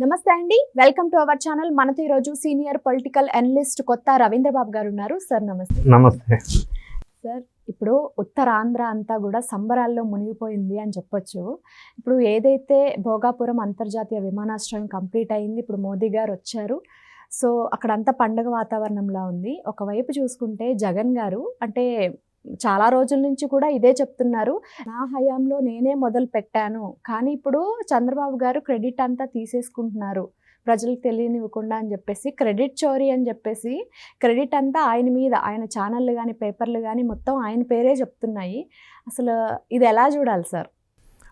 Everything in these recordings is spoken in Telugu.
నమస్తే అండి, వెల్కమ్ టు అవర్ ఛానల్. మనతో ఈరోజు సీనియర్ పొలిటికల్ అనలిస్ట్ కొత్త రవీంద్ర బాబు గారు ఉన్నారు. సార్ నమస్తే. నమస్తే సార్, ఇప్పుడు ఉత్తరాంధ్ర అంతా కూడా సంబరాల్లో మునిగిపోయింది అని చెప్పొచ్చు. ఇప్పుడు ఏదైతే భోగాపురం అంతర్జాతీయ విమానాశ్రయం కంప్లీట్ అయింది, ఇప్పుడు మోదీ గారు వచ్చారు. సో అక్కడంతా పండగ వాతావరణంలా ఉంది. ఒకవైపు చూసుకుంటే జగన్ గారు అంటే చాలా రోజుల నుంచి కూడా ఇదే చెప్తున్నారు, నా హయాంలో నేనే మొదలు పెట్టాను, కానీ ఇప్పుడు చంద్రబాబు గారు క్రెడిట్ అంతా తీసేసుకుంటున్నారు ప్రజలకు తెలియనివ్వకుండా అని చెప్పేసి, క్రెడిట్ చోరీ అని చెప్పేసి క్రెడిట్ అంతా ఆయన మీద, ఆయన ఛానళ్ళు కానీ పేపర్లు కానీ మొత్తం ఆయన పేరే చెప్తున్నాయి. అసలు ఇది ఎలా చూడాలి సార్?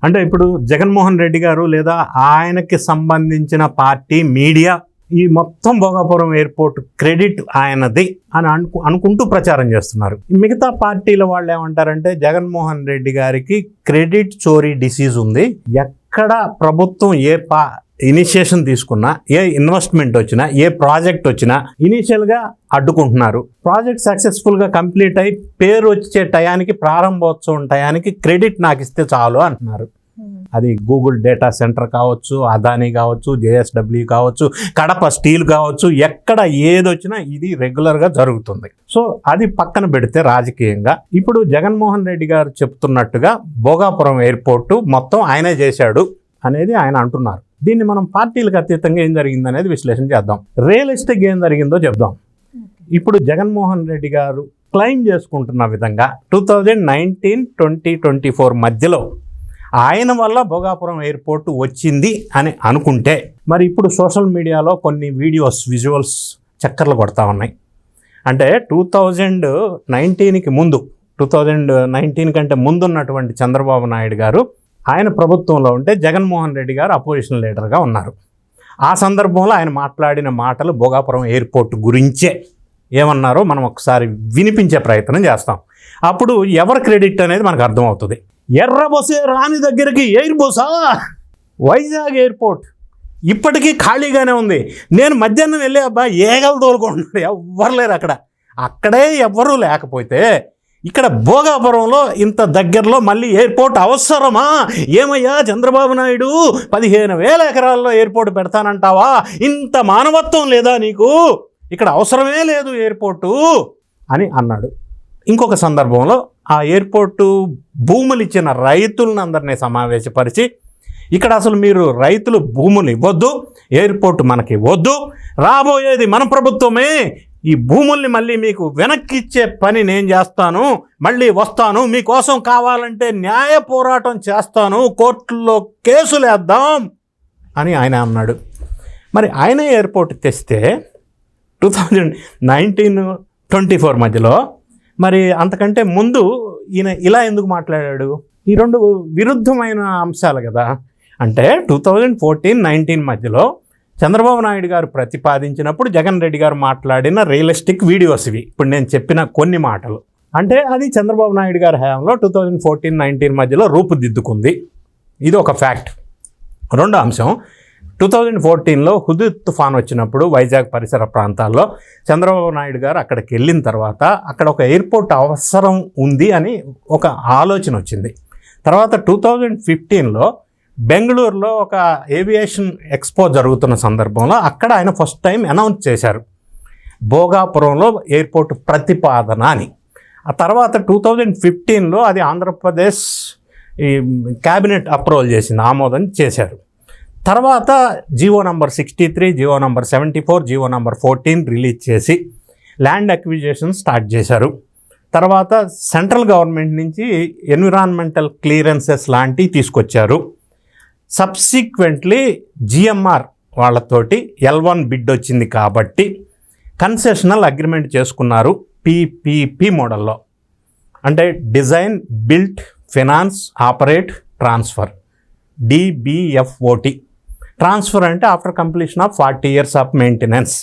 అంటే ఇప్పుడు జగన్మోహన్ రెడ్డి గారు లేదా ఆయనకి సంబంధించిన పార్టీ మీడియా ఈ మొత్తం భోగాపురం ఎయిర్పోర్ట్ క్రెడిట్ ఆయనది అని అనుకుంటూ ప్రచారం చేస్తున్నారు. మిగతా పార్టీల వాళ్ళు ఏమంటారంటే జగన్మోహన్ రెడ్డి గారికి క్రెడిట్ చోరీ డిసీజ్ ఉంది, ఎక్కడ ప్రభుత్వం ఏ ఇనిషియేషన్ తీసుకున్నా, ఏ ఇన్వెస్ట్మెంట్ వచ్చినా, ఏ ప్రాజెక్ట్ వచ్చినా ఇనీషియల్గా అడ్డుకుంటున్నారు. ప్రాజెక్ట్ సక్సెస్ఫుల్గా కంప్లీట్ అయి పేరు వచ్చే టయానికి, ప్రారంభోత్సవం టయానికి క్రెడిట్ నాకు ఇస్తే చాలు అంటున్నారు. అది గూగుల్ డేటా సెంటర్ కావచ్చు, అదానీ కావచ్చు, జేఎస్డబ్ల్యూ కావచ్చు, కడప స్టీల్ కావచ్చు, ఎక్కడ ఏదొచ్చినా ఇది రెగ్యులర్గా జరుగుతుంది. సో అది పక్కన పెడితే రాజకీయంగా ఇప్పుడు జగన్మోహన్ రెడ్డి గారు చెప్తున్నట్టుగా భోగాపురం ఎయిర్పోర్టు మొత్తం ఆయనే చేశాడు అనేది ఆయన అంటున్నారు. దీన్ని మనం పార్టీలకు అతీతంగా ఏం జరిగింది అనేది విశ్లేషణ చేద్దాం. రియలిస్టిక్ ఏం జరిగిందో చెప్దాం. ఇప్పుడు జగన్మోహన్ రెడ్డి గారు క్లెయిమ్ చేసుకుంటున్న విధంగా 2019-2024 మధ్యలో ఆయన వల్ల భోగాపురం ఎయిర్పోర్ట్ వచ్చింది అని అనుకుంటే, మరి ఇప్పుడు సోషల్ మీడియాలో కొన్ని వీడియోస్, విజువల్స్ చక్కర్లు కొడతా ఉన్నాయి. అంటే 2019కి ముందు, 2019 కంటే ముందున్నటువంటి చంద్రబాబు నాయుడు గారు ఆయన ప్రభుత్వంలో ఉంటే జగన్మోహన్ రెడ్డి గారు అపోజిషన్ లీడర్గా ఉన్నారు. ఆ సందర్భంలో ఆయన మాట్లాడిన మాటలు భోగాపురం ఎయిర్పోర్ట్ గురించే ఏమన్నారో మనం ఒకసారి వినిపించే ప్రయత్నం చేస్తాం. అప్పుడు ఎవరి క్రెడిట్ అనేది మనకు అర్థమవుతుంది. ఎర్ర బొసే రాని దగ్గరికి ఎయిర్ బోసా, వైజాగ్ ఎయిర్పోర్ట్ ఇప్పటికీ ఖాళీగానే ఉంది. నేను మధ్యాహ్నం వెళ్ళే అబ్బా ఏగలు తోలుకుంటున్నారు, ఎవ్వరు లేరు అక్కడ. అక్కడే ఎవ్వరూ లేకపోతే ఇక్కడ భోగాపురంలో ఇంత దగ్గరలో మళ్ళీ ఎయిర్పోర్ట్ అవసరమా? ఏమయ్యా చంద్రబాబు నాయుడు 15,000 ఎకరాల్లో ఎయిర్పోర్ట్ పెడతానంటావా? ఇంత మానవత్వం లేదా నీకు? ఇక్కడ అవసరమే లేదు ఎయిర్పోర్టు అని అన్నాడు. ఇంకొక సందర్భంలో ఆ ఎయిర్పోర్టు భూములు ఇచ్చిన రైతులను అందరినీ సమావేశపరిచి, ఇక్కడ అసలు మీరు రైతులు భూములు ఇవ్వద్దు, ఎయిర్పోర్ట్ మనకి వద్దు, రాబోయేది మన ప్రభుత్వమే, ఈ భూముల్ని మళ్ళీ మీకు వెనక్కి ఇచ్చే పని నేను చేస్తాను, మళ్ళీ వస్తాను, మీకోసం కావాలంటే న్యాయ పోరాటం చేస్తాను, కోర్టుల్లో కేసులు వేద్దాం అని ఆయన అన్నాడు. మరి ఆయన ఎయిర్పోర్ట్ తెస్తే 2019-24 మధ్యలో, మరి అంతకంటే ముందు ఈయన ఇలా ఎందుకు మాట్లాడాడు? ఈ రెండు విరుద్ధమైన అంశాలు కదా. అంటే 2014-19 మధ్యలో చంద్రబాబు నాయుడు గారు ప్రతిపాదించినప్పుడు జగన్ రెడ్డి గారు మాట్లాడిన రియలిస్టిక్ వీడియోస్ ఇవి. ఇప్పుడు నేను చెప్పిన కొన్ని మాటలు అంటే అది చంద్రబాబు నాయుడు గారి హయాంలో 2014-19 మధ్యలో రూపుదిద్దుకుంది. ఇది ఒక ఫ్యాక్ట్. రెండో అంశం, 2014లో హుదూద్ తుఫాన్ వచ్చినప్పుడు వైజాగ్ పరిసర ప్రాంతాల్లో చంద్రబాబు నాయుడు గారు అక్కడికి వెళ్ళిన తర్వాత అక్కడ ఒక ఎయిర్పోర్ట్ అవసరం ఉంది అని ఒక ఆలోచన వచ్చింది. తర్వాత 2015లో బెంగళూరులో ఒక ఏవియేషన్ ఎక్స్పో జరుగుతున్న సందర్భంలో అక్కడ ఆయన ఫస్ట్ టైం అనౌన్స్ చేశారు భోగాపురంలో ఎయిర్పోర్ట్ ప్రతిపాదన అని. ఆ తర్వాత 2015లో అది ఆంధ్రప్రదేశ్ ఈ క్యాబినెట్ అప్రూవల్ చేసింది, ఆమోదం చేశారు. తర్వాత GO number 63, GO number 74, GO number 14 release చేసి ల్యాండ్ అక్విజిషన్ స్టార్ట్ చేశారు. తర్వాత సెంట్రల్ గవర్నమెంట్ నుంచి ఎన్విరాన్మెంటల్ క్లియరెన్సెస్ లాంటివి తీసుకొచ్చారు. సబ్సిక్వెంట్లీ జిఎంఆర్ వాళ్ళతోటి L1 బిడ్ వచ్చింది కాబట్టి కన్సెషనల్ అగ్రిమెంట్ చేసుకున్నారు PPP మోడల్లో. అంటే design, built, finance, operate, transfer, DBFOT. Transfer అంటే after completion of 40 years of maintenance.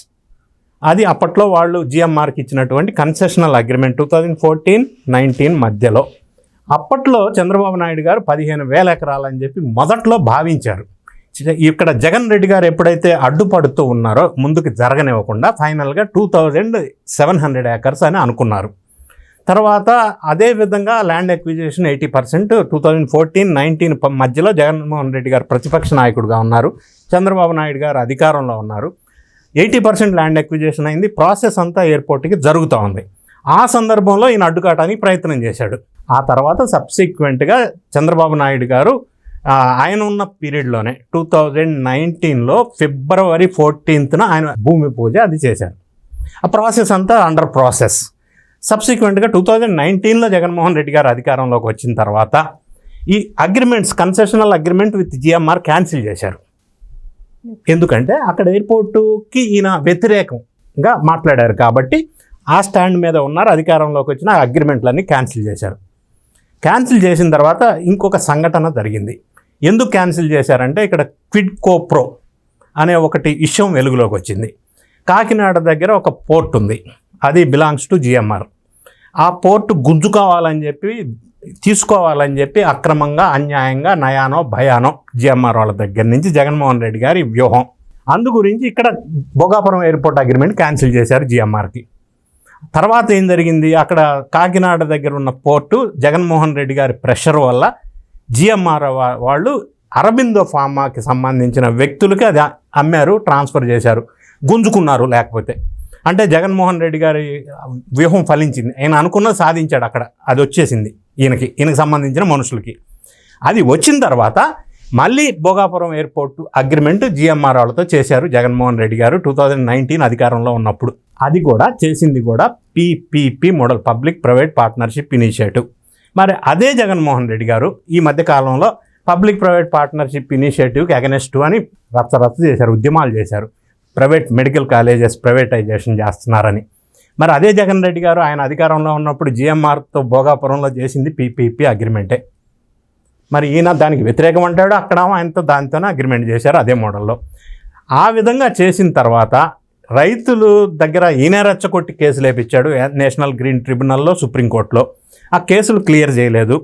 అది అప్పట్లో వాళ్ళు జిఎంఆర్కి ఇచ్చినటువంటి కన్సెషనల్ అగ్రిమెంట్ 2014-19 మధ్యలో. అప్పట్లో చంద్రబాబు నాయుడు గారు 15,000 ఎకరాలని చెప్పి మొదట్లో భావించారు. ఇక్కడ జగన్ రెడ్డి గారు ఎప్పుడైతే అడ్డుపడుతూ ఉన్నారో ముందుకు జరగనివ్వకుండా ఫైనల్గా 2,700 acres అని అనుకున్నారు. తర్వాత అదేవిధంగా ల్యాండ్ ఎక్విజిషన్ 80% 2014-19 మధ్యలో జగన్మోహన్ రెడ్డి గారు ప్రతిపక్ష నాయకుడిగా ఉన్నారు, చంద్రబాబు నాయుడు గారు అధికారంలో ఉన్నారు. 80% ల్యాండ్ ఎక్విజిషన్ అయింది. ప్రాసెస్ అంతా ఎయిర్పోర్ట్కి జరుగుతూ ఉంది. ఆ సందర్భంలో ఈయన అడ్డుకాటానికి ప్రయత్నం చేశాడు. ఆ తర్వాత సబ్సిక్వెంట్గా చంద్రబాబు నాయుడు గారు ఆయన ఉన్న పీరియడ్లోనే 2019లో February 14న ఆయన భూమి పూజ అది చేశారు. ఆ ప్రాసెస్ అంతా అండర్ ప్రాసెస్. సబ్సిక్వెంట్గా 2019లో జగన్మోహన్ రెడ్డి గారు అధికారంలోకి వచ్చిన తర్వాత ఈ agreements, concessional agreement with GMR cancel చేశారు. ఎందుకంటే అక్కడ ఎయిర్పోర్టుకి ఈయన వ్యతిరేకంగా మాట్లాడారు కాబట్టి ఆ స్టాండ్ మీద ఉన్నారు. అధికారంలోకి వచ్చిన అగ్రిమెంట్లన్నీ క్యాన్సిల్ చేశారు. క్యాన్సిల్ చేసిన తర్వాత ఇంకొక సంఘటన జరిగింది. ఎందుకు క్యాన్సిల్ చేశారంటే ఇక్కడ క్విడ్ కో ప్రో అనే ఒకటి విషయం వెలుగులోకి వచ్చింది. కాకినాడ దగ్గర ఒక పోర్ట్ ఉంది, అది బిలాంగ్స్ టు జిఎంఆర్. ఆ పోర్టు గుంజుకోవాలని చెప్పి, తీసుకోవాలని చెప్పి అక్రమంగా, అన్యాయంగా, నయానో భయానో జిఎంఆర్ వాళ్ళ దగ్గర నుంచి జగన్మోహన్ రెడ్డి గారి వ్యూహం. అందు గురించి ఇక్కడ భోగాపురం ఎయిర్పోర్ట్ అగ్రిమెంట్ క్యాన్సిల్ చేశారు జిఎంఆర్కి. తర్వాత ఏం జరిగింది, అక్కడ కాకినాడ దగ్గర ఉన్న పోర్టు జగన్మోహన్ రెడ్డి గారి ప్రెషర్ వల్ల జిఎంఆర్ వాళ్ళు అరబిందో ఫార్మాకి సంబంధించిన వ్యక్తులకి అది అమ్మారు, ట్రాన్స్ఫర్ చేశారు, గుంజుకున్నారు. లేకపోతే అంటే జగన్మోహన్ రెడ్డి గారి వ్యూహం ఫలించింది. ఆయన అనుకున్నది సాధించాడు. అక్కడ అది వచ్చేసింది ఈయనకి సంబంధించిన మనుషులకి. అది వచ్చిన తర్వాత మళ్ళీ భోగాపురం ఎయిర్పోర్టు అగ్రిమెంట్ జిఎంఆర్ వాళ్ళతో చేశారు జగన్మోహన్ రెడ్డి గారు 2019 అధికారంలో ఉన్నప్పుడు. అది కూడా చేసింది కూడా PPP model, public private partnership initiative. మరి అదే జగన్మోహన్ రెడ్డి గారు ఈ మధ్యకాలంలో పబ్లిక్ ప్రైవేట్ పార్ట్నర్షిప్ ఇనిషియేటివ్కి అగెనెస్ట్ అని రచ్చ చేశారు, ఉద్యమాలు చేశారు. ప్రైవేట్ మెడికల్ కాలేజెస్ ప్రైవేటైజేషన్ చేస్తున్నారని. మరి అదే జగన్ రెడ్డి గారు ఆయన అధికారంలో ఉన్నప్పుడు జిఎంఆర్తో భోగాపురంలో చేసింది PPP అగ్రిమెంటే. మరి ఈయన దానికి వ్యతిరేకం అంటాడు, అక్కడ ఆయనతో దానితోనే అగ్రిమెంట్ చేశారు అదే మోడల్లో. ఆ విధంగా చేసిన తర్వాత రైతులు దగ్గర ఈయన రెచ్చగొట్టి కేసులు వేపించాడు నేషనల్ గ్రీన్ ట్రిబ్యునల్లో, సుప్రీంకోర్టులో. ఆ కేసులు క్లియర్ చేయలేదు.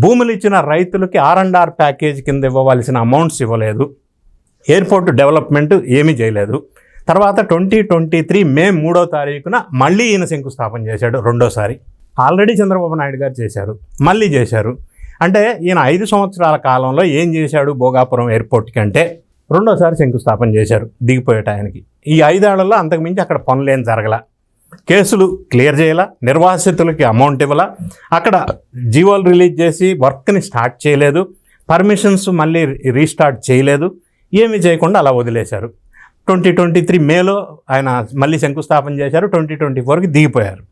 భూములు ఇచ్చిన రైతులకి R&R ప్యాకేజ్ కింద ఇవ్వవలసిన అమౌంట్స్ ఇవ్వలేదు. ఎయిర్పోర్ట్ డెవలప్మెంట్ ఏమీ చేయలేదు. తర్వాత 2023 మే 3వ తారీఖున మళ్ళీ ఈయన శంకుస్థాపన చేశాడు రెండోసారి. ఆల్రెడీ చంద్రబాబు నాయుడు గారు చేశారు, మళ్ళీ చేశారు. అంటే ఈయన 5 సంవత్సరాల కాలంలో ఏం చేశాడు భోగాపురం ఎయిర్పోర్ట్కి అంటే రెండోసారి శంకుస్థాపన చేశారు దిగిపోయే టయానికి. ఈ 5 ఏళ్లలో అంతకుమించి అక్కడ పనులేం జరగల, కేసులు క్లియర్ చేయాల, నిర్వాసితులకి అమౌంట్ ఇవ్వాల, అక్కడ జీవోలు రిలీజ్ చేసి వర్క్ని స్టార్ట్ చేయలేదు, పర్మిషన్స్ మళ్ళీ రీస్టార్ట్ చేయలేదు, ఏమీ చేయకుండా అలా వదిలేశారు. 2023 మేలో ఆయన మళ్ళీ శంకుస్థాపన చేశారు, 2024కి దిగిపోయారు.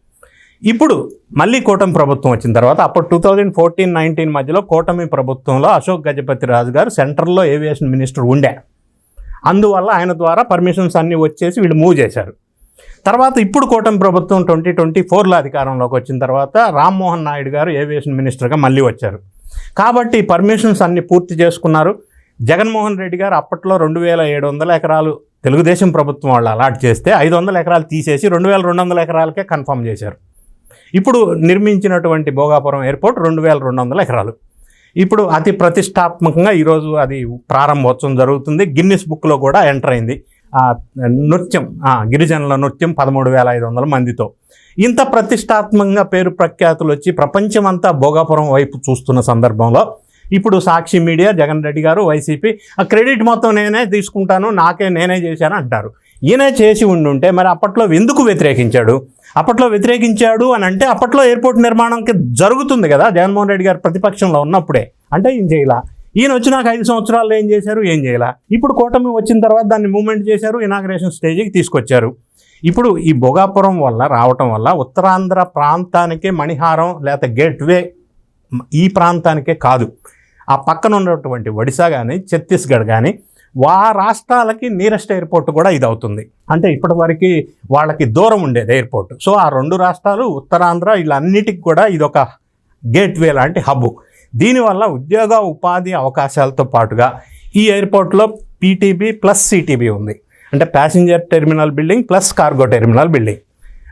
ఇప్పుడు మళ్ళీ కూటమి ప్రభుత్వం వచ్చిన తర్వాత అప్పుడు 2014-19 మధ్యలో కూటమి ప్రభుత్వంలో అశోక్ గజపతి రాజు గారు సెంట్రల్లో ఏవియేషన్ మినిస్టర్ ఉండే, అందువల్ల ఆయన ద్వారా పర్మిషన్స్ అన్నీ వచ్చేసి వీళ్ళు మూవ్ చేశారు. తర్వాత ఇప్పుడు కూటమి ప్రభుత్వం 2024లో అధికారంలోకి వచ్చిన తర్వాత రామ్మోహన్ నాయుడు గారు ఏవియేషన్ మినిస్టర్గా మళ్ళీ వచ్చారు. కాబట్టి పర్మిషన్స్ అన్నీ పూర్తి చేసుకున్నారు. జగన్మోహన్ రెడ్డి గారు అప్పట్లో 2700 ఎకరాలు తెలుగుదేశం ప్రభుత్వం వాళ్ళు అలాట్ చేస్తే 500 ఎకరాలు తీసేసి 2200 ఎకరాలకే కన్ఫర్మ్ చేశారు. ఇప్పుడు నిర్మించినటువంటి భోగాపురం ఎయిర్పోర్ట్ 2200 ఎకరాలు. ఇప్పుడు అతి ప్రతిష్టాత్మకంగా ఈరోజు అది ప్రారంభోత్సవం జరుగుతుంది. గిన్నిస్ బుక్లో కూడా ఎంటర్ అయింది. నృత్యం, గిరిజనుల నృత్యం 13,500 మందితో. ఇంత ప్రతిష్టాత్మకంగా పేరు ప్రఖ్యాతులు వచ్చి ప్రపంచమంతా భోగాపురం వైపు చూస్తున్న సందర్భంలో ఇప్పుడు సాక్షి మీడియా, జగన్ రెడ్డి గారు, వైసీపీ ఆ క్రెడిట్ మొత్తం నేనే తీసుకుంటాను, నేనే చేశాను అంటారు. ఈయనే చేసి ఉండుంటే మరి అప్పట్లో ఎందుకు వ్యతిరేకించాడు? అప్పట్లో వ్యతిరేకించాడు అని అంటే అప్పట్లో ఎయిర్పోర్ట్ నిర్మాణంకి జరుగుతుంది కదా జగన్మోహన్ రెడ్డి గారు ప్రతిపక్షంలో ఉన్నప్పుడే. అంటే ఏం చేయాల? ఈయన వచ్చినాక 5 సంవత్సరాల్లో ఏం చేశారు? ఏం చేయాల? ఇప్పుడు కూటమి వచ్చిన తర్వాత దాన్ని మూవ్మెంట్ చేశారు, ఇనాగ్రేషన్ స్టేజ్కి తీసుకొచ్చారు. ఇప్పుడు ఈ భోగాపురం వల్ల రావటం వల్ల ఉత్తరాంధ్ర ప్రాంతానికే మణిహారం లేకపోతే గేట్వే ఈ ప్రాంతానికే కాదు, ఆ పక్కన ఉన్నటువంటి ఒడిశా కానీ ఛత్తీస్గఢ్ కానీ రాష్ట్రాలకి నియరెస్ట్ ఎయిర్పోర్ట్ కూడా ఇది అవుతుంది. అంటే ఇప్పటివరకు వాళ్ళకి దూరం ఉండేది ఎయిర్పోర్ట్. సో ఆ 2 రాష్ట్రాలు ఉత్తరాంధ్ర వీళ్ళన్నిటికి కూడా ఇదొక గేట్వే లాంటి హబ్బు. దీనివల్ల ఉద్యోగ ఉపాధి అవకాశాలతో పాటుగా ఈ ఎయిర్పోర్ట్లో PTB ప్లస్ CTB ఉంది. అంటే passenger terminal building plus cargo terminal building.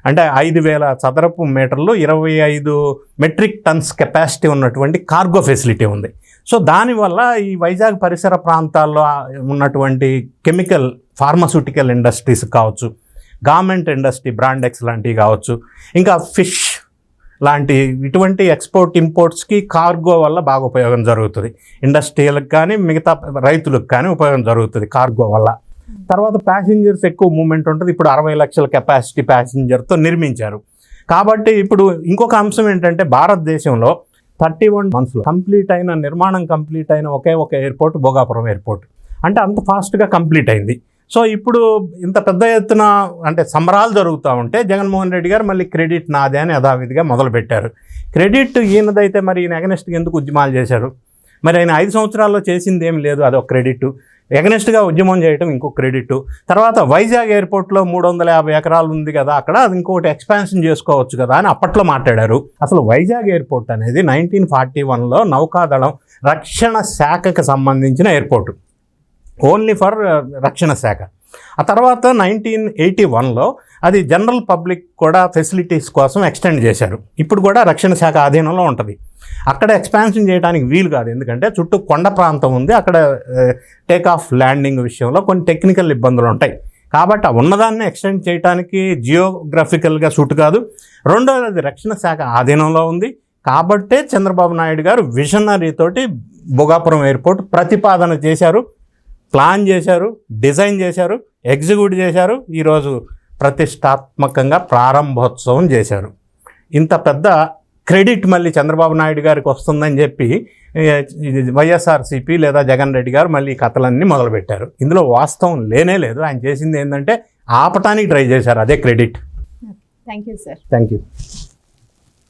అంటే 5,000 చదరపు మీటర్లు 25 మెట్రిక్ టన్స్ కెపాసిటీ ఉన్నటువంటి కార్గో ఫెసిలిటీ ఉంది. సో దానివల్ల ఈ వైజాగ్ పరిసర ప్రాంతాల్లో ఉన్నటువంటి కెమికల్, ఫార్మాస్యూటికల్ ఇండస్ట్రీస్ కావచ్చు, గార్మెంట్ ఇండస్ట్రీ, బ్రాండెక్స్ లాంటివి కావచ్చు, ఇంకా ఫిష్ లాంటి ఇటువంటి ఎక్స్పోర్ట్ ఇంపోర్ట్స్కి కార్గో వల్ల బాగా ఉపయోగం జరుగుతుంది. ఇండస్ట్రియల్కి కానీ మిగతా రైతులకు కానీ ఉపయోగం జరుగుతుంది కార్గో వల్ల. తర్వాత ప్యాసింజర్స్ ఎక్కువ మూమెంట్ ఉంటుంది. ఇప్పుడు 60 లక్షల కెపాసిటీ ప్యాసింజర్తో నిర్మించారు. కాబట్టి ఇప్పుడు ఇంకొక అంశం ఏంటంటే భారతదేశంలో 31 మంత్స్లో నిర్మాణం కంప్లీట్ అయిన ఒకే ఒక ఎయిర్పోర్ట్ భోగాపురం ఎయిర్పోర్ట్. అంటే అంత ఫాస్ట్గా కంప్లీట్ అయింది. సో ఇప్పుడు ఇంత పెద్ద ఎత్తున అంటే సంబరాలు జరుగుతూ ఉంటే జగన్మోహన్ రెడ్డి గారు మళ్ళీ క్రెడిట్ నాదే అని యథావిధిగా మొదలుపెట్టారు. క్రెడిట్ ఈయనదైతే మరి ఈయన ఎగనెస్ట్గా ఎందుకు ఉద్యమాలు చేశారు? మరి ఆయన 5 సంవత్సరాల్లో చేసింది ఏం లేదు, అదొక క్రెడిట్. ఎగనెస్ట్గా ఉద్యమం చేయడం ఇంకో క్రెడిట్. తర్వాత వైజాగ్ ఎయిర్పోర్ట్లో 350 ఎకరాలు ఉంది కదా, అక్కడ అది ఇంకోటి ఎక్స్పాన్షన్ చేసుకోవచ్చు కదా అని అప్పట్లో మాట్లాడారు. అసలు వైజాగ్ ఎయిర్పోర్ట్ అనేది 1941లో నౌకాదళం రక్షణ శాఖకు సంబంధించిన ఎయిర్పోర్టు, ఓన్లీ ఫర్ రక్షణ శాఖ. ఆ తర్వాత 1981లో అది జనరల్ పబ్లిక్ కూడా ఫెసిలిటీస్ కోసం ఎక్స్టెండ్ చేశారు. ఇప్పుడు కూడా రక్షణ శాఖ ఆధీనంలో ఉంటుంది. అక్కడ ఎక్స్పాన్షన్ చేయడానికి వీలు కాదు, ఎందుకంటే చుట్టూ కొండ ప్రాంతం ఉంది. అక్కడ టేక్ ఆఫ్ ల్యాండింగ్ విషయంలో కొన్ని టెక్నికల్ ఇబ్బందులు ఉంటాయి. కాబట్టి ఆ ఉన్నదాన్ని ఎక్స్టెండ్ చేయడానికి జియోగ్రఫికల్గా సూట్ కాదు. రెండోది అది రక్షణ శాఖ ఆధీనంలో ఉంది. కాబట్టే చంద్రబాబు నాయుడు గారు విజనరీతోటి భోగాపురం ఎయిర్పోర్ట్ ప్రతిపాదన చేశారు, ప్లాన్ చేశారు, డిజైన్ చేశారు, ఎగ్జిక్యూట్ చేశారు. ఈరోజు ప్రతిష్టాత్మకంగా ప్రారంభోత్సవం చేశారు. ఇంత పెద్ద క్రెడిట్ మళ్ళీ చంద్రబాబు నాయుడు గారికి వస్తుందని చెప్పి వైఎస్ఆర్సీపీ లేదా జగన్ రెడ్డి గారు మళ్ళీ ఈ కథలన్నీ మొదలుపెట్టారు. ఇందులో వాస్తవం లేనే లేదు. ఆయన చేసింది ఏంటంటే ఆపటానికి ట్రై చేశారు, అదే credit. Thank you sir. Thank you.